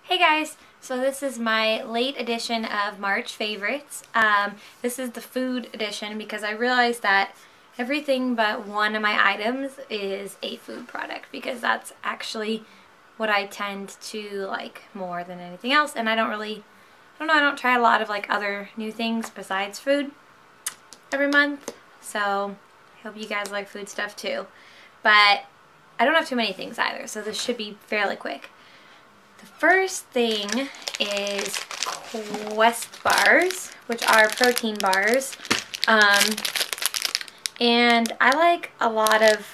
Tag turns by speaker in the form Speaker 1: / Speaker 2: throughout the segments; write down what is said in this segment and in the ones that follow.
Speaker 1: Hey guys, so this is my late edition of March favorites. This is the food edition because I realized that everything but one of my items is a food product because that's actually what I tend to like more than anything else, and I don't try a lot of like other new things besides food every month, so I hope you guys like food stuff too. But I don't have too many things either, so this should be fairly quick. The first thing is Quest bars, which are protein bars. And I like a lot of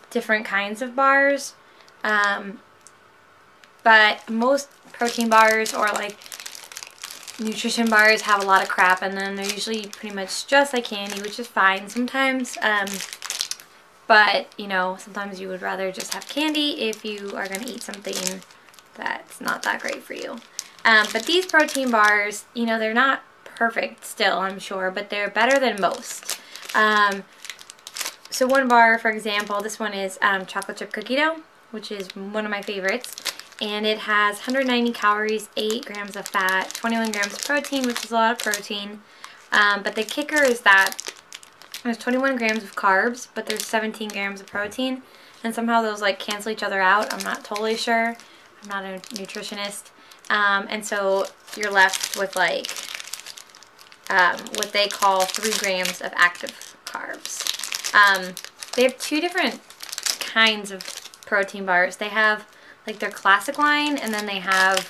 Speaker 1: different kinds of bars. But most protein bars or like nutrition bars have a lot of crap in them. They're usually pretty much just like candy, which is fine sometimes. But, you know, sometimes you would rather just have candy if you are going to eat something that's not that great for you. But these protein bars, you know, they're not perfect still, I'm sure, but they're better than most. So one bar, for example, this one is chocolate chip cookie dough, which is one of my favorites. And it has 190 calories, 8 grams of fat, 21 grams of protein, which is a lot of protein. But the kicker is that there's 21 grams of carbs, but there's 17 grams of protein. And somehow those like cancel each other out. I'm not totally sure. I'm not a nutritionist. And so you're left with like what they call 3 grams of active carbs. They have two different kinds of protein bars. They have like their classic line, and then they have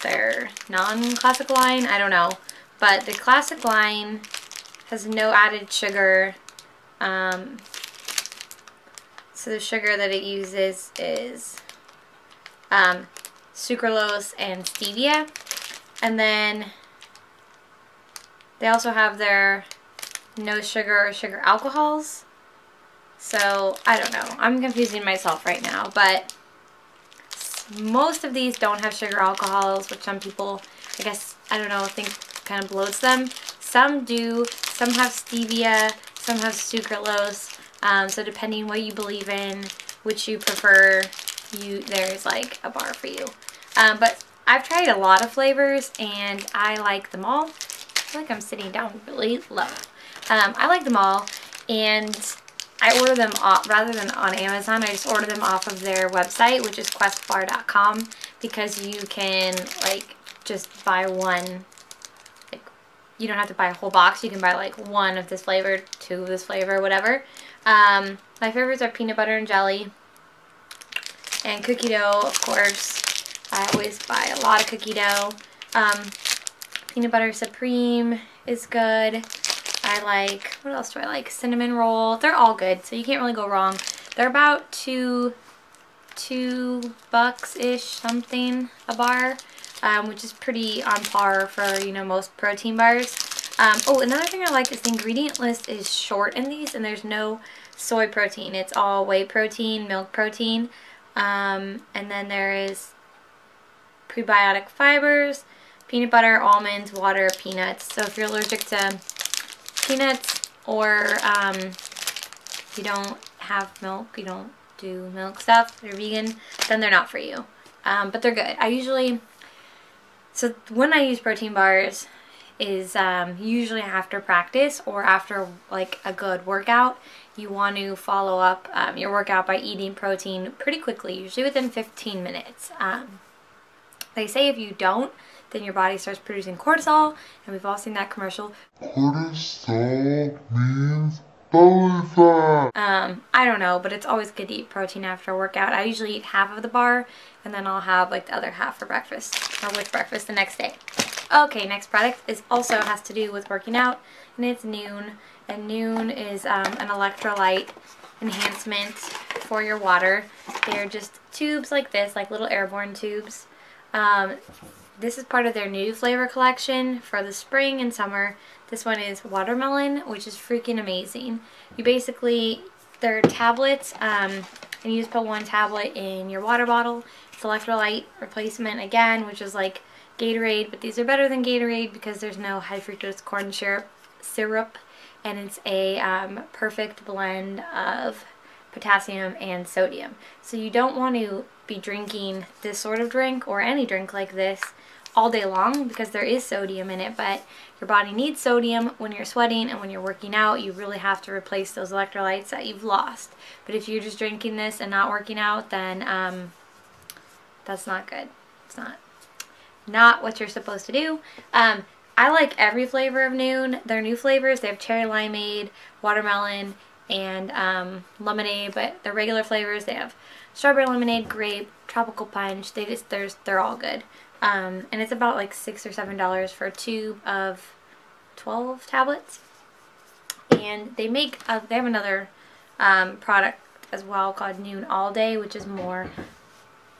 Speaker 1: their non-classic line. I don't know. But the classic line has no added sugar. So the sugar that it uses is sucralose and stevia. And then they also have their no sugar or sugar alcohols. So I don't know. I'm confusing myself right now, but most of these don't have sugar alcohols, which some people, I guess, I don't know, think kind of bloats them. Some do. Some have stevia. Some have sucralose. So depending what you believe in, which you prefer, there's like a bar for you. But I've tried a lot of flavors and I like them all. I feel like I'm sitting down really low. I like them all, and I order them off rather than on Amazon. I just order them off of their website, which is questbar.com, because you can like just buy one. Like, you don't have to buy a whole box. You can buy like one of this flavor, 2 of this flavor, whatever. My favorites are peanut butter and jelly and cookie dough, of course. I always buy a lot of cookie dough. Peanut butter supreme is good. I like, what else do I like? Cinnamon roll. They're all good, so you can't really go wrong. They're about $2 ish something a bar, which is pretty on par for, you know, most protein bars. Oh, another thing I like is the ingredient list is short in these, and there's no soy protein. It's all whey protein, milk protein, and then there is prebiotic fibers, peanut butter, almonds, water, peanuts. So if you're allergic to peanuts, or you don't have milk, you don't do milk stuff, you're vegan, then they're not for you. But they're good. So when I use protein bars is usually after practice or after like a good workout. You want to follow up your workout by eating protein pretty quickly, usually within 15 minutes. They say if you don't, then your body starts producing cortisol, and we've all seen that commercial. Cortisol means belly fat. I don't know, but it's always good to eat protein after a workout. I usually eat half of the bar, and then I'll have like the other half for breakfast, or with breakfast the next day. Okay, next product also has to do with working out, and it's Noon. And Noon is an electrolyte enhancement for your water. They're just tubes like this, like little airborne tubes. This is part of their new flavor collection for the spring and summer. This one is watermelon, which is freaking amazing. You basically, they're tablets, and you just put one tablet in your water bottle. It's electrolyte replacement again, which is like Gatorade, but these are better than Gatorade because there's no high fructose corn syrup, and it's a perfect blend of potassium and sodium. So you don't want to be drinking this sort of drink or any drink like this all day long because there is sodium in it, but your body needs sodium when you're sweating, and when you're working out you really have to replace those electrolytes that you've lost. But if you're just drinking this and not working out, then that's not good. It's not what you're supposed to do. I like every flavor of Noon. Their new flavors, they have cherry limeade, watermelon, and lemonade, but the regular flavors, they have strawberry lemonade, grape, tropical punch. They're all good. And it's about like $6 or $7 for a tube of 12 tablets. And they have another product as well called Noon All Day, which is more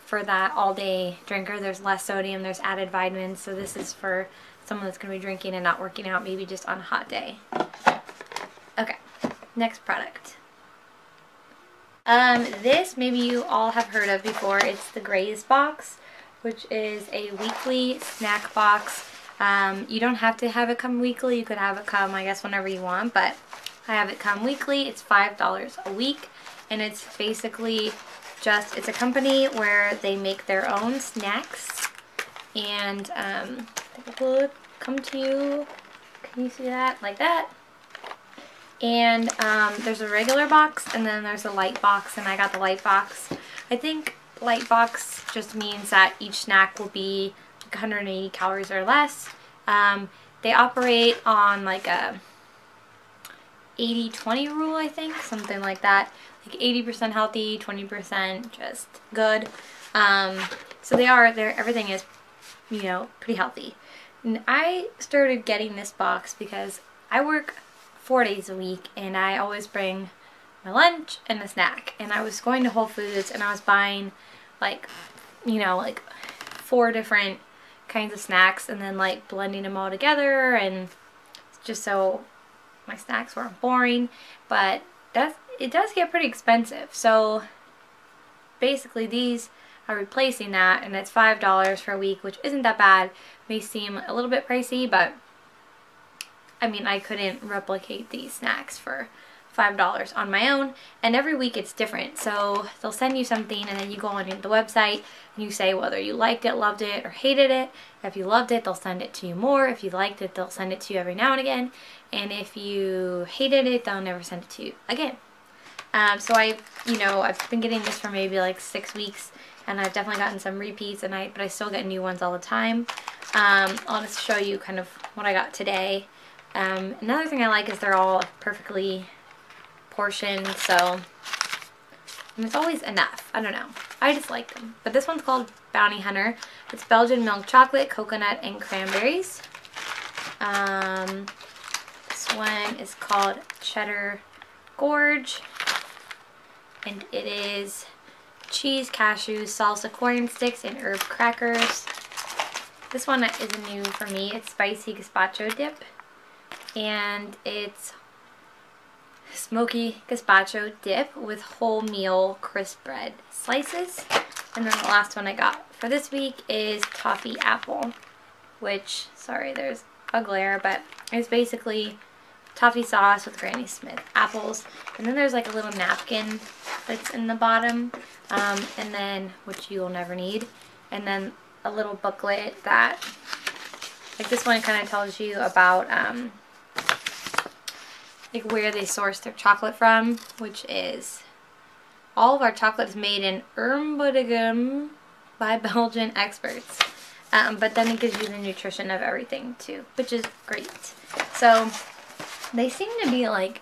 Speaker 1: for that all day drinker. There's less sodium, there's added vitamins, so this is for someone that's going to be drinking and not working out, maybe just on a hot day. Okay, next product. This maybe you all have heard of before. It's the Graze box, which is a weekly snack box. You don't have to have it come weekly. You could have it come, I guess, whenever you want, but I have it come weekly. It's $5 a week, and it's basically it's a company where they make their own snacks, and I think it will come to you. Can you see that? Like that. And there's a regular box, and then there's a light box, and I got the light box. I think light box just means that each snack will be like 180 calories or less. They operate on like a 80-20 rule, I think, something like that. Like 80% healthy, 20% just good. So everything is, you know, pretty healthy. And I started getting this box because I work 4 days a week, and I always bring my lunch and a snack. And I was going to Whole Foods, and I was buying like, you know, like 4 different kinds of snacks, and then like blending them all together, and just so my snacks weren't boring. But it does get pretty expensive. So basically these are replacing that, and it's $5 for a week, which isn't that bad. May seem a little bit pricey, but I mean, I couldn't replicate these snacks for $5 on my own, and every week it's different. So they'll send you something, and then you go on the website and you say whether you liked it, loved it, or hated it. If you loved it, they'll send it to you more. If you liked it, they'll send it to you every now and again, and if you hated it, they'll never send it to you again. So I've been getting this for maybe like 6 weeks, and I've definitely gotten some repeats, but I still get new ones all the time. I'll just show you kind of what I got today. Another thing I like is they're all perfectly portioned, so it's always enough. I don't know. I just like them. But this one's called Bounty Hunter. It's Belgian milk chocolate, coconut, and cranberries. This one is called Cheddar Gorge, and it is cheese, cashews, salsa corn sticks, and herb crackers. This one is new for me. It's spicy gazpacho dip, and it's smoky gazpacho dip with wholemeal crisp bread slices. And then the last one I got for this week is toffee apple, which, sorry, there's a glare, but it's basically toffee sauce with Granny Smith apples. And then there's like a little napkin that's in the bottom, and then, which you'll never need, and then a little booklet that, like, this one kind of tells you about like where they source their chocolate from, which is all of our chocolate is made in Ermbodegem by Belgian experts. But then it gives you the nutrition of everything too, which is great. So they seem to be like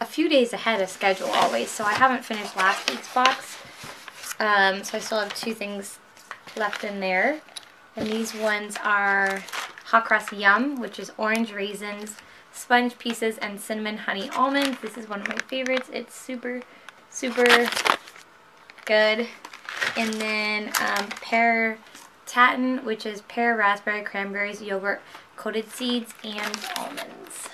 Speaker 1: a few days ahead of schedule always, so I haven't finished last week's box. So I still have 2 things left in there. And these ones are Hot Cross Yum, which is orange raisins, sponge pieces, and cinnamon honey almonds. This is one of my favorites. It's super, super good. And then pear tatin, which is pear, raspberry, cranberries, yogurt, coated seeds, and almonds.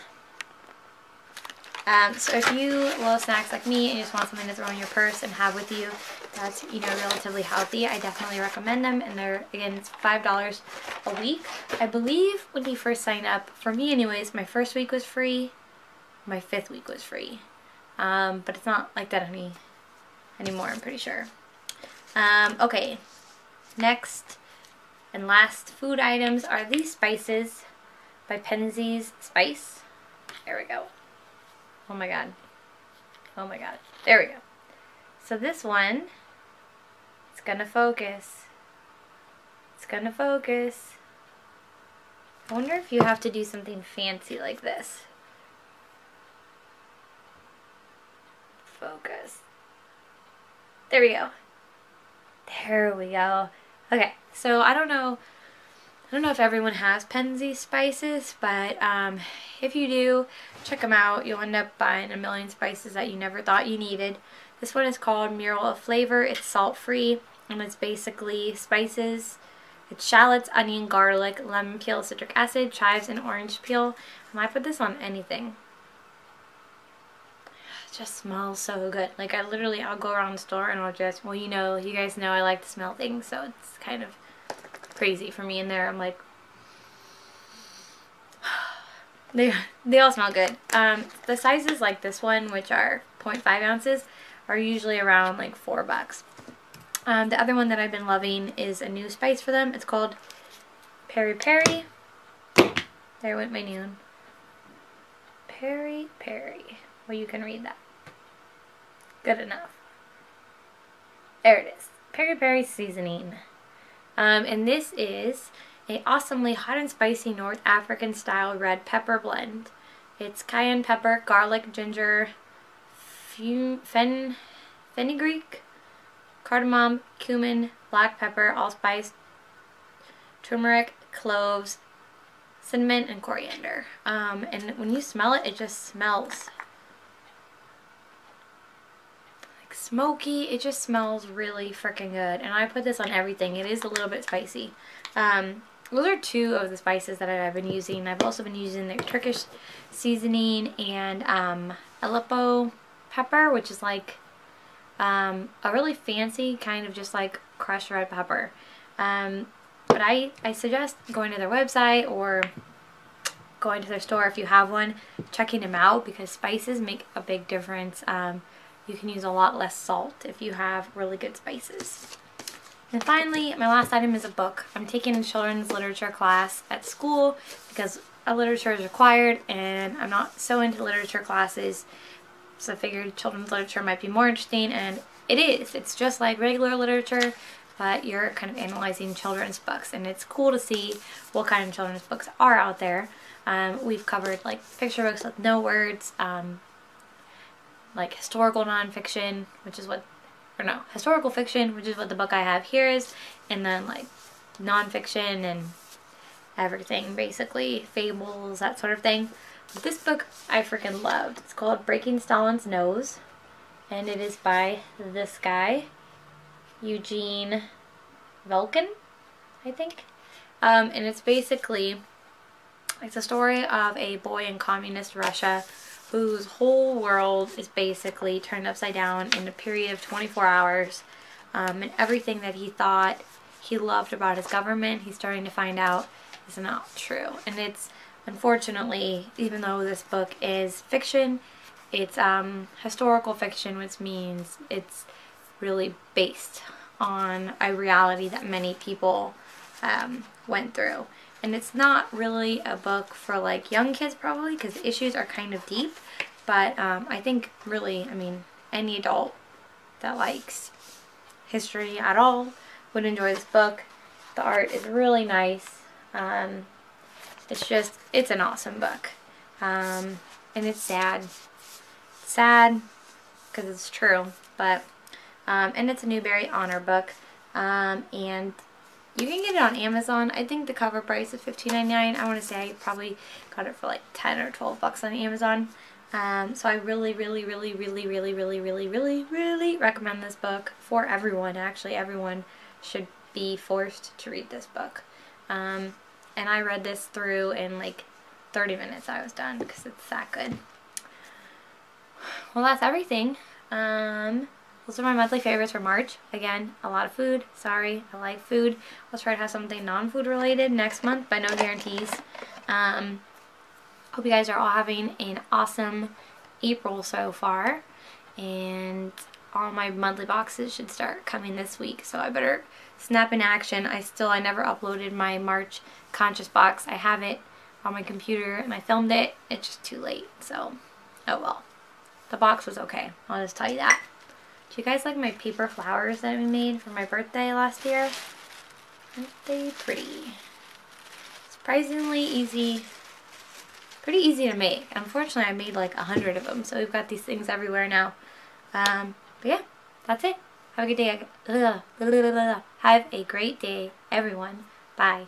Speaker 1: So if you love snacks like me and you just want something to throw in your purse and have with you that's, you know, relatively healthy, I definitely recommend them. And they're, again, it's $5 a week. I believe when you first sign up, for me anyways, my first week was free, my 5th week was free. But it's not like that anymore, I'm pretty sure. Okay, next and last food items are these spices by Penzeys Spice. There we go. Oh my god. Oh my god. There we go. So this one, it's gonna focus. It's gonna focus. I wonder if you have to do something fancy like this. Focus. There we go. There we go. Okay, so I don't know if everyone has Penzeys spices, but if you do, check them out. You'll end up buying a million spices that you never thought you needed. This one is called Mural of Flavor. It's salt-free, and it's basically spices. It's shallots, onion, garlic, lemon peel, citric acid, chives, and orange peel. And I put this on anything. It just smells so good. Like, I'll go around the store and I'll just, well, you guys know I like to smell things, so it's kind of crazy for me in there. I'm like, they all smell good. The sizes like this one, which are 0.5 ounces, are usually around like $4. The other one that I've been loving is a new spice for them. It's called Peri Peri. There went my noon. Peri Peri. Well, you can read that. Good enough. There it is. Peri Peri seasoning. And this is a awesomely hot and spicy North African style red pepper blend. It's cayenne pepper, garlic, ginger, fenugreek, cardamom, cumin, black pepper, allspice, turmeric, cloves, cinnamon, and coriander. And when you smell it, it just smells like smoky. It just smells really freaking good. And I put this on everything. It is a little bit spicy. Those are two of the spices that I've been using. I've also been using their Turkish seasoning and Aleppo pepper, which is like a really fancy kind of just like crushed red pepper. But I suggest going to their website or going to their store if you have one, checking them out, because spices make a big difference. You can use a lot less salt if you have really good spices. And finally, my last item is a book. I'm taking a children's literature class at school because a literature is required, and I'm not so into literature classes, so I figured children's literature might be more interesting, and it is. It's just like regular literature, but you're kind of analyzing children's books, and it's cool to see what kind of children's books are out there. We've covered like picture books with no words, like historical nonfiction, which is what, or no, historical fiction, which is what the book I have here is, and then like nonfiction and everything, basically, fables, that sort of thing. But this book I freaking loved. It's called Breaking Stalin's Nose, and it is by this guy, Eugene Velkin, I think. And it's basically, it's a story of a boy in communist Russia whose whole world is basically turned upside down in a period of 24 hours. And everything that he thought he loved about his government, he's starting to find out is not true. And it's, unfortunately, even though this book is fiction, it's historical fiction, which means it's really based on a reality that many people went through. And it's not really a book for like young kids probably, because the issues are kind of deep, but I think really, I mean, any adult that likes history at all would enjoy this book. The art is really nice. It's an awesome book. And it's sad. Sad because it's true, but and it's a Newbery Honor book, and you can get it on Amazon. I think the cover price is $15.99. I want to say I probably got it for like 10 or 12 bucks on Amazon. So I really recommend this book for everyone. Actually, everyone should be forced to read this book. And I read this through in like 30 minutes. I was done because it's that good. Well, that's everything. Those are my monthly favorites for March. Again, a lot of food. Sorry, I like food. I'll try to have something non-food related next month, but no guarantees. Hope you guys are all having an awesome April so far. And all my monthly boxes should start coming this week, so I better snap in action. I never uploaded my March Conscious box. I have it on my computer and I filmed it. It's just too late, so oh well. The box was okay, I'll just tell you that. Do you guys like my paper flowers that we made for my birthday last year? Aren't they pretty? Surprisingly easy. Pretty easy to make. Unfortunately, I made like 100 of them, so we've got these things everywhere now. But yeah, that's it. Have a good day. Have a great day, everyone. Bye.